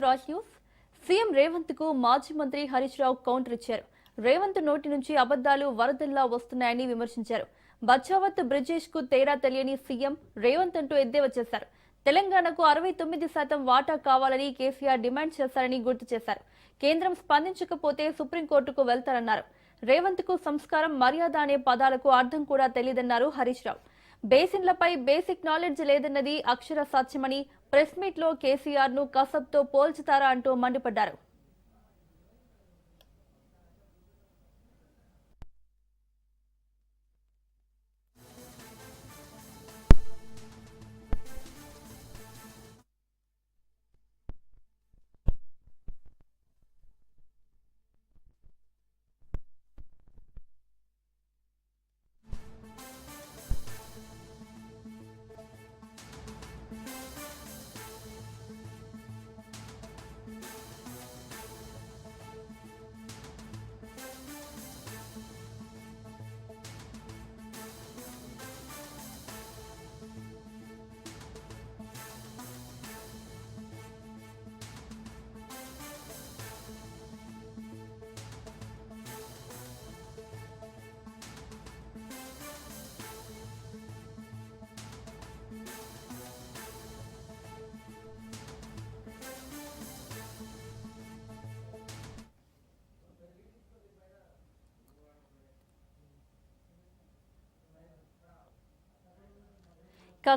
Raj news. CM Revanth కు మాజీ మంత్రి హరీష్ రావు కౌంటర్ ఇచ్చారు. రేవంత్ నోటి నుంచి అబద్దాలు వరదల్లా వస్తున్నాయని విమర్శించారు. బచావత్ బ్రిజేష్ కు తేడా తెలియని సీఎం రేవంత్ అంటూ ఎద్దేవా చేశారు. తెలంగాణకు 69% వాటా కావాలని కేసీఆర్ డిమాండ్ చేశారని గుర్తు చేశారు. కేంద్రం స్పందించకపోతే సుప్రీంకోర్టుకు వెళ్తారన్నారు. రేవంత్ కు సంస్కారం, మర్యాద అనే పదాలకు అర్థం కూడా తెలియదన్నారు హరీష్ రావు. బేసిన్లపై బేసిక్ నాలెడ్జ్ లేదన్నది అక్షర సత్యమని ప్రెస్ మీట్ లో కేసీఆర్ ను కసబ్తో పోల్చుతారా అంటూ మండిపడ్డారు.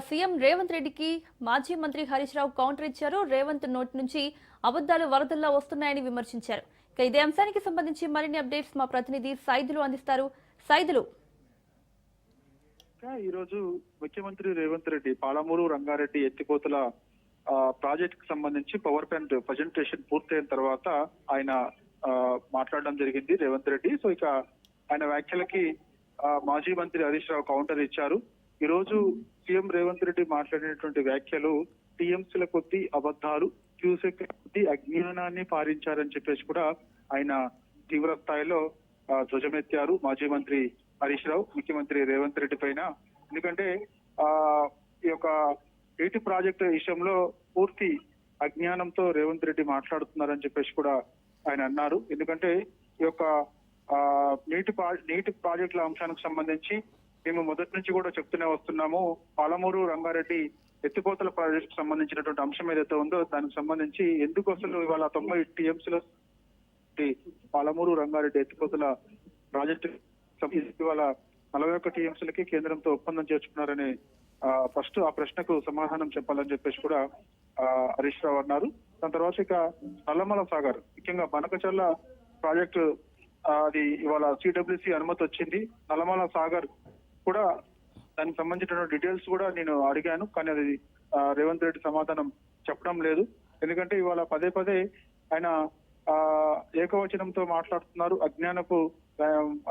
సీఎం రేవంత్ రెడ్డికి మాజీ మంత్రి హరీష్ రావు కౌంటర్ ఇచ్చారు. రేవంత్ నోటి నుంచి అబద్దాలు వరదల్లా వస్తున్నాయని విమర్శించారు. ఇదే అంశానికి సంబంధించి మరిన్ని అప్డేట్స్ మా ప్రతినిధి సైదులు అందిస్తారు. సైదులు, ఈ రోజు ముఖ్యమంత్రి రేవంత్ రెడ్డి పాలమూరు రంగారెడ్డి ఎత్తిపోతల ప్రాజెక్ట్ కి సంబంధించి పవర్ పాయింట్ ప్రజెంటేషన్ పూర్తయిన తర్వాత ఆయన మాట్లాడడం జరిగింది రేవంత్ రెడ్డి. సో ఇక ఆయన వ్యాఖ్యలకి మాజీ మంత్రి హరీష్ రావు కౌంటర్ ఇచ్చారు. ఈ రోజు సీఎం రేవంత్ రెడ్డి మాట్లాడినటువంటి వ్యాఖ్యలు టీఎంసీల కొద్ది అబద్ధాలు, క్యూసెక్ కొద్ది అజ్ఞానాన్ని పారించారని చెప్పేసి కూడా ఆయన తీవ్ర స్థాయిలో ధ్వజమెత్తారు మాజీ మంత్రి హరీష్ రావు ముఖ్యమంత్రి రేవంత్ రెడ్డి పైన. ఎందుకంటే ఈ యొక్క నీటి ప్రాజెక్టు విషయంలో పూర్తి అజ్ఞానంతో రేవంత్ రెడ్డి మాట్లాడుతున్నారని చెప్పేసి కూడా ఆయన అన్నారు. ఎందుకంటే ఈ యొక్క నీటి ప్రాజెక్టుల అంశానికి సంబంధించి మేము మొదటి నుంచి కూడా చెప్తూనే వస్తున్నాము. పాలమూరు రంగారెడ్డి ఎత్తిపోతల ప్రాజెక్టు సంబంధించినటువంటి అంశం ఏదైతే ఉందో దానికి సంబంధించి ఎందుకు అసలు ఇవాళ 90 టీఎంసీల పాలమూరు రంగారెడ్డి ఎత్తిపోతల ప్రాజెక్టు ఇవాళ 41 టీఎంసీలకి కేంద్రంతో ఒప్పందం చేసుకున్నారని ఫస్ట్ ఆ ప్రశ్నకు సమాధానం చెప్పాలని చెప్పేసి కూడా హరీష్ రావు అన్నారు. దాని తర్వాత ఇక నల్లమల సాగర్, ముఖ్యంగా బనకచర్ల ప్రాజెక్టు అది ఇవాళ సిడబ్ల్యూసి అనుమతి వచ్చింది. నల్లమల సాగర్ కూడా దానికి సంబంధించిన డీటెయిల్స్ కూడా నేను అడిగాను, కానీ అది రేవంత్ రెడ్డి సమాధానం చెప్పడం లేదు. ఎందుకంటే ఇవాళ పదే పదే ఆయన ఏకవచనంతో మాట్లాడుతున్నారు,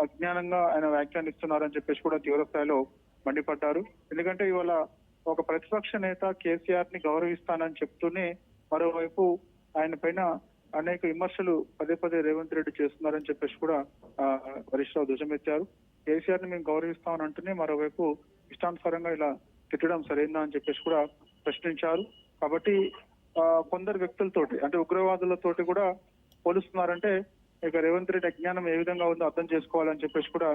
అజ్ఞానంగా ఆయన వ్యాఖ్యానిస్తున్నారని చెప్పేసి కూడా తీవ్ర స్థాయిలో మండిపడ్డారు. ఎందుకంటే ఇవాళ ఒక ప్రతిపక్ష నేత కేసీఆర్ ని గౌరవిస్తానని చెప్తూనే మరోవైపు ఆయన పైన అనేక విమర్శలు పదే పదే రేవంత్ రెడ్డి చేస్తున్నారని చెప్పేసి కూడా హరీష్ రావు ధ్వజమెత్తారు. కేసీఆర్ ని మేము గౌరవిస్తామని అంటూనే మరోవైపు ఇష్టానుసారంగా ఇలా తిట్టడం సరైందా అని చెప్పేసి కూడా ప్రశ్నించారు. కాబట్టి కొందరు వ్యక్తులతోటి అంటే ఉగ్రవాదులతోటి కూడా పోలుస్తున్నారంటే ఇక రేవంత్ రెడ్డి అజ్ఞానం ఏ విధంగా ఉందో అర్థం చేసుకోవాలని చెప్పేసి కూడా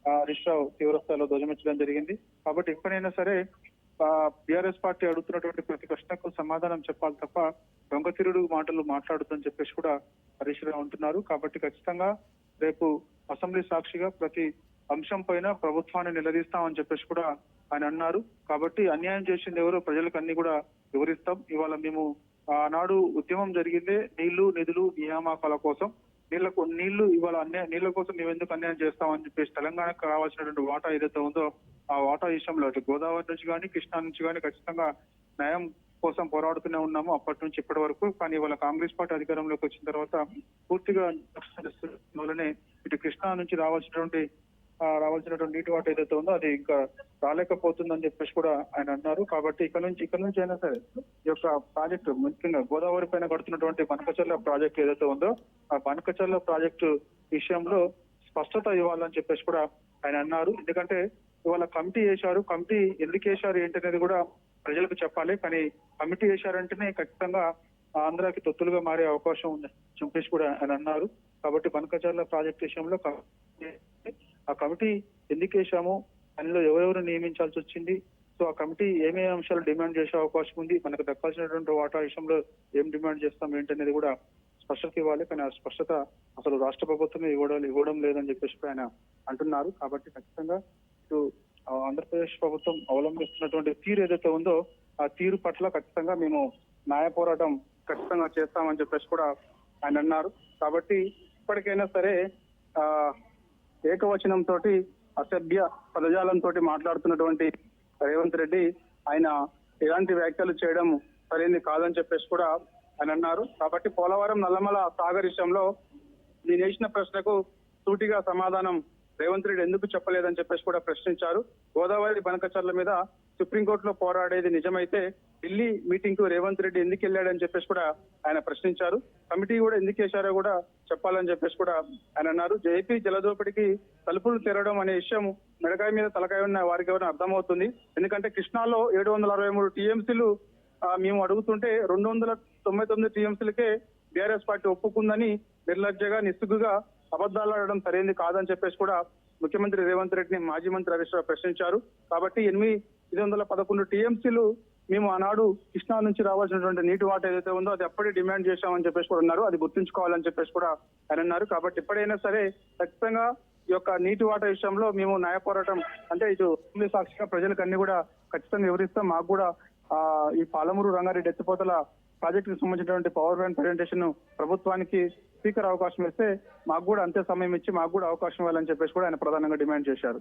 హరీష్ రావు తీవ్ర స్థాయిలో ధ్వజమెత్తడం జరిగింది. కాబట్టి ఎప్పుడైనా సరే బీఆర్ఎస్ పార్టీ అడుగుతున్నటువంటి ప్రతి ప్రశ్నకు సమాధానం చెప్పాలి తప్ప దొంగతిరుడు మాటలు మాట్లాడుతుందని చెప్పేసి కూడా హరీష్ రావు అంటున్నారు. కాబట్టి ఖచ్చితంగా రేపు అసెంబ్లీ సాక్షిగా ప్రతి అంశం పైన ప్రభుత్వాన్ని నిలదీస్తామని చెప్పేసి కూడా ఆయన అన్నారు. కాబట్టి అన్యాయం చేసింది ఎవరో ప్రజలకు అన్ని కూడా వివరిస్తాం. ఇవాళ మేము ఆనాడు ఉద్యమం జరిగిందే నీళ్లు, నిధులు, నియామకాల కోసం. నీళ్లు ఇవాళ నీళ్ల కోసం మేము ఎందుకు అన్యాయం చేస్తామని చెప్పేసి తెలంగాణకు రావాల్సినటువంటి వాటా ఏదైతే ఉందో ఆ వాటా విషయంలో గోదావరి నుంచి కానీ కృష్ణా నుంచి కానీ ఖచ్చితంగా న్యాయం కోసం పోరాడుతూనే ఉన్నాము అప్పటి నుంచి ఇప్పటి వరకు. కానీ ఇవాళ కాంగ్రెస్ పార్టీ అధికారంలోకి వచ్చిన తర్వాత పూర్తిగా వల్లనే ఇటు కృష్ణా నుంచి రావాల్సినటువంటి నీటి వాటా ఏదైతే ఉందో అది ఇంకా రాలేకపోతుందని చెప్పేసి కూడా ఆయన అన్నారు. కాబట్టి ఇక్కడ నుంచి అయినా సరే ఈ యొక్క ప్రాజెక్టు ముఖ్యంగా గోదావరి పైన కడుతున్నటువంటి బనకచర్ల ప్రాజెక్టు ఏదైతే ఉందో ఆ బనకచర్ల ప్రాజెక్టు విషయంలో స్పష్టత ఇవ్వాలని చెప్పేసి కూడా ఆయన అన్నారు. ఎందుకంటే ఇవాళ కమిటీ వేశారు, కమిటీ ఎందుకు వేశారు ఏంటనేది కూడా ప్రజలకు చెప్పాలి. కానీ కమిటీ వేశారంటేనే ఖచ్చితంగా ఆంధ్రాకి తొత్తులుగా మారే అవకాశం ఉంది చెప్పేసి కూడా ఆయన అన్నారు. కాబట్టి బనకచర్ల ప్రాజెక్ట్ విషయంలో ఆ కమిటీ ఎందుకు వేశాము, దానిలో ఎవరెవరు నియమించాల్సి వచ్చింది, సో ఆ కమిటీ ఏమేమి అంశాలు డిమాండ్ చేసే అవకాశం ఉంది, మనకు దక్కాల్సినటువంటి వాటా విషయంలో ఏం డిమాండ్ చేస్తాం ఏంటనేది కూడా స్పష్టత ఇవ్వాలి. కానీ ఆ స్పష్టత అసలు రాష్ట్ర ప్రభుత్వమే ఇవ్వడం లేదని చెప్పేసి ఆయన అంటున్నారు. కాబట్టి ఖచ్చితంగా ఇటు ఆంధ్రప్రదేశ్ ప్రభుత్వం అవలంబిస్తున్నటువంటి తీరు ఏదైతే ఉందో ఆ తీరు పట్ల ఖచ్చితంగా మేము న్యాయ పోరాటం ఖచ్చితంగా చేస్తామని చెప్పేసి కూడా ఆయన అన్నారు. కాబట్టి ఇప్పటికైనా సరే ఏకవచనంతో అసభ్య పదజాలంతో మాట్లాడుతున్నటువంటి రేవంత్ రెడ్డి ఆయన ఎలాంటి వ్యాఖ్యలు చేయడం సరైనది కాదని చెప్పేసి కూడా ఆయన అన్నారు. కాబట్టి పోలవరం నల్లమల సాగర్ విషయంలో నేను వేసిన ప్రశ్నకు సూటిగా సమాధానం రేవంత్ రెడ్డి ఎందుకు చెప్పలేదని చెప్పేసి కూడా ప్రశ్నించారు. గోదావరి బనకచర్ల మీద సుప్రీంకోర్టులో పోరాడేది నిజమైతే ఢిల్లీ మీటింగ్ కు రేవంత్ రెడ్డి ఎందుకు వెళ్ళాడని చెప్పేసి కూడా ఆయన ప్రశ్నించారు. కమిటీ కూడా ఎందుకు వేశారో కూడా చెప్పాలని చెప్పేసి కూడా ఆయన అన్నారు. ఏపీ జలదోపిడికి తలుపులు తెరవడం అనే విషయం మెడకాయ మీద తలకాయ ఉన్న వారికి ఎవరైనా అర్థమవుతుంది. ఎందుకంటే కృష్ణాలో 763 టీఎంసీలు మేము అడుగుతుంటే 299 టీఎంసీలకే బీఆర్ఎస్ పార్టీ ఒప్పుకుందని నిర్లజ్జగా నిస్సిగ్గుగా అబద్ధాలు ఆడడం సరైనది కాదని చెప్పేసి కూడా ముఖ్యమంత్రి రేవంత్ రెడ్డిని మాజీ మంత్రి హరీష్ రావు ప్రశ్నించారు. కాబట్టి 811 టీఎంసీలు మేము ఆనాడు కృష్ణా నుంచి రావాల్సినటువంటి నీటి వాటా ఏదైతే ఉందో అది అప్పుడే డిమాండ్ చేశామని చెప్పేసి కూడా ఉన్నారు. అది గుర్తుంచుకోవాలని చెప్పేసి కూడా ఆయన అన్నారు. కాబట్టి ఎప్పుడైనా సరే ఖచ్చితంగా ఈ యొక్క నీటి వాటా విషయంలో మేము న్యాయ పోరాటం అంటే ఇటు సాక్షిగా ప్రజలకు అన్ని కూడా ఖచ్చితంగా వివరిస్తాం. మాకు కూడా ఈ పాలమూరు రంగారెడ్డి ఎత్తిపోతల ప్రాజెక్ట్ కి సంబంధించినటువంటి పవర్ పాయింట్ ప్రెజెంటేషన్ ప్రభుత్వానికి స్పీకర్ అవకాశం ఇస్తే మాకు కూడా అంతే సమయం ఇచ్చి మాకు కూడా అవకాశం ఇవ్వాలని చెప్పేసి కూడా ఆయన ప్రధానంగా డిమాండ్ చేశారు.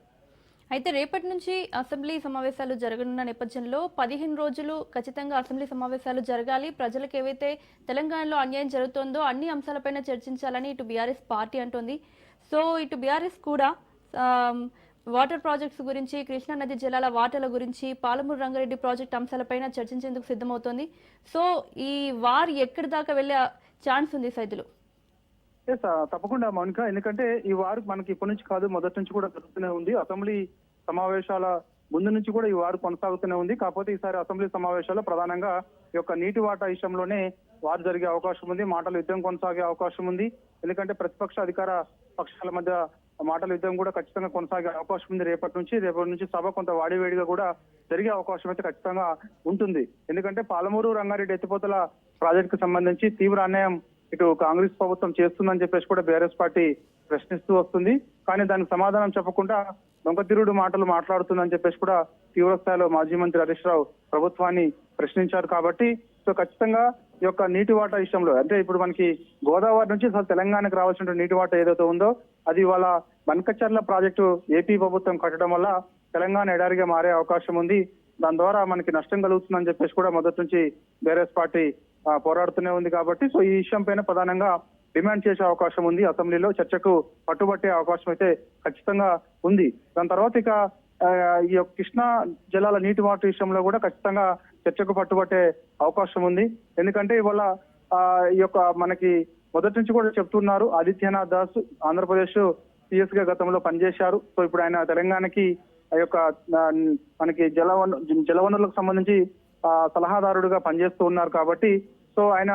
అయితే రేపటి నుంచి అసెంబ్లీ సమావేశాలు జరగనున్న నేపథ్యంలో 15 రోజులు ఖచ్చితంగా అసెంబ్లీ సమావేశాలు జరగాలి, ప్రజలకు ఏవైతే తెలంగాణలో అన్యాయం జరుగుతోందో అన్ని అంశాలపైన చర్చించాలని ఇటు బీఆర్ఎస్ పార్టీ అంటోంది. సో ఇటు బీఆర్ఎస్ కూడా వాటర్ ప్రాజెక్ట్స్ గురించి, కృష్ణా నది జలాల వాటాల గురించి, పాలమూరు రంగారెడ్డి ప్రాజెక్ట్ అంశాలపైన చర్చించేందుకు సిద్ధమవుతోంది. సో ఈ వార్ ఎక్కడి దాకా వెళ్లే ఛాన్స్ ఉంది సైదులు? తప్పకుండా మౌనిక, ఎందుకంటే ఈ వారు మనకి ఇప్పటి నుంచి కాదు మొదటి నుంచి కూడా జరుగుతూనే ఉంది. అసెంబ్లీ సమావేశాల ముందు నుంచి కూడా ఈ వారు కొనసాగుతూనే ఉంది. కాకపోతే ఈసారి అసెంబ్లీ సమావేశాల్లో ప్రధానంగా ఈ యొక్క నీటి వాటా విషయంలోనే వారు జరిగే అవకాశం ఉంది, మాటల యుద్ధం కొనసాగే అవకాశం ఉంది. ఎందుకంటే ప్రతిపక్ష అధికార పక్షాల మధ్య మాటల యుద్ధం కూడా ఖచ్చితంగా కొనసాగే అవకాశం ఉంది. రేపటి నుంచి సభ కొంత వాడివేడిగా కూడా జరిగే అవకాశం అయితే ఖచ్చితంగా ఉంటుంది. ఎందుకంటే పాలమూరు రంగారెడ్డి ఎత్తిపోతల ప్రాజెక్టుకు సంబంధించి తీవ్ర అన్యాయం ఇటు కాంగ్రెస్ ప్రభుత్వం చేస్తుందని చెప్పేసి కూడా బీఆర్ఎస్ పార్టీ ప్రశ్నిస్తూ వస్తుంది. కానీ దానికి సమాధానం చెప్పకుండా దొంగతిరుడు మాటలు మాట్లాడుతుందని చెప్పేసి కూడా తీవ్ర స్థాయిలో మాజీ మంత్రి హరీష్ రావు ప్రభుత్వాన్ని ప్రశ్నించారు. కాబట్టి సో ఖచ్చితంగా ఈ యొక్క నీటి వాటా విషయంలో అంటే ఇప్పుడు మనకి గోదావరి నుంచి అసలు తెలంగాణకు రావాల్సిన నీటి వాటా ఏదైతే ఉందో అది ఇవాళ బనకచర్ల ప్రాజెక్టు ఏపీ ప్రభుత్వం కట్టడం వల్ల తెలంగాణ ఎడారిగా మారే అవకాశం ఉంది. దాని ద్వారా మనకి నష్టం కలుగుతుందని చెప్పేసి కూడా మొదటి నుంచి బీఆర్ఎస్ పార్టీ పోరాడుతూనే ఉంది. కాబట్టి సో ఈ విషయం పైన ప్రధానంగా డిమాండ్ చేసే అవకాశం ఉంది. అసెంబ్లీలో చర్చకు పట్టుబట్టే అవకాశం అయితే ఖచ్చితంగా ఉంది. దాని తర్వాత ఇక ఈ యొక్క కృష్ణా జలాల నీటి వాటర్ విషయంలో కూడా ఖచ్చితంగా చర్చకు పట్టుబట్టే అవకాశం ఉంది. ఎందుకంటే ఇవాళ ఈ యొక్క మనకి మొదటి నుంచి కూడా చెప్తున్నారు ఆదిత్యనాథ్ దాస్ ఆంధ్రప్రదేశ్ సిఎస్ గా గతంలో పనిచేశారు. సో ఇప్పుడు ఆయన తెలంగాణకి ఆ యొక్క మనకి జలవనరులకు సంబంధించి సలహాదారుడుగా పనిచేస్తూ ఉన్నారు. కాబట్టి సో ఆయన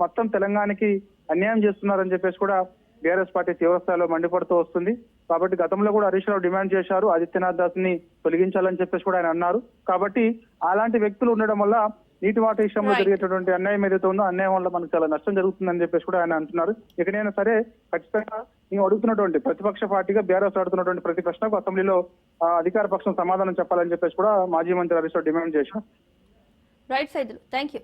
మొత్తం తెలంగాణకి అన్యాయం చేస్తున్నారని చెప్పేసి కూడా బీఆర్ఎస్ పార్టీ తీవ్రస్థాయిలో మండిపడుతూ వస్తుంది. కాబట్టి గతంలో కూడా హరీష్ రావు డిమాండ్ చేశారు ఆదిత్యనాథ్ దాస్ ని తొలగించాలని చెప్పేసి కూడా ఆయన అన్నారు. కాబట్టి అలాంటి వ్యక్తులు ఉండడం వల్ల నీటి వాటా విషయంలో జరిగేటటువంటి అన్యాయం ఏదైతే ఉందో అన్యాయం వల్ల మనకు చాలా నష్టం జరుగుతుందని చెప్పేసి కూడా ఆయన అంటున్నారు. ఎక్కడైనా సరే ఖచ్చితంగా మేము అడుగుతున్నటువంటి ప్రతిపక్ష పార్టీగా బీఆర్ఎస్ అడుగుతున్నటువంటి ప్రతి ప్రశ్నకు అసెంబ్లీలో అధికార పక్షం సమాధానం చెప్పాలని చెప్పేసి కూడా మాజీ మంత్రి హరీష్ రావు డిమాండ్ చేశారు. Right Saidulu, thank you.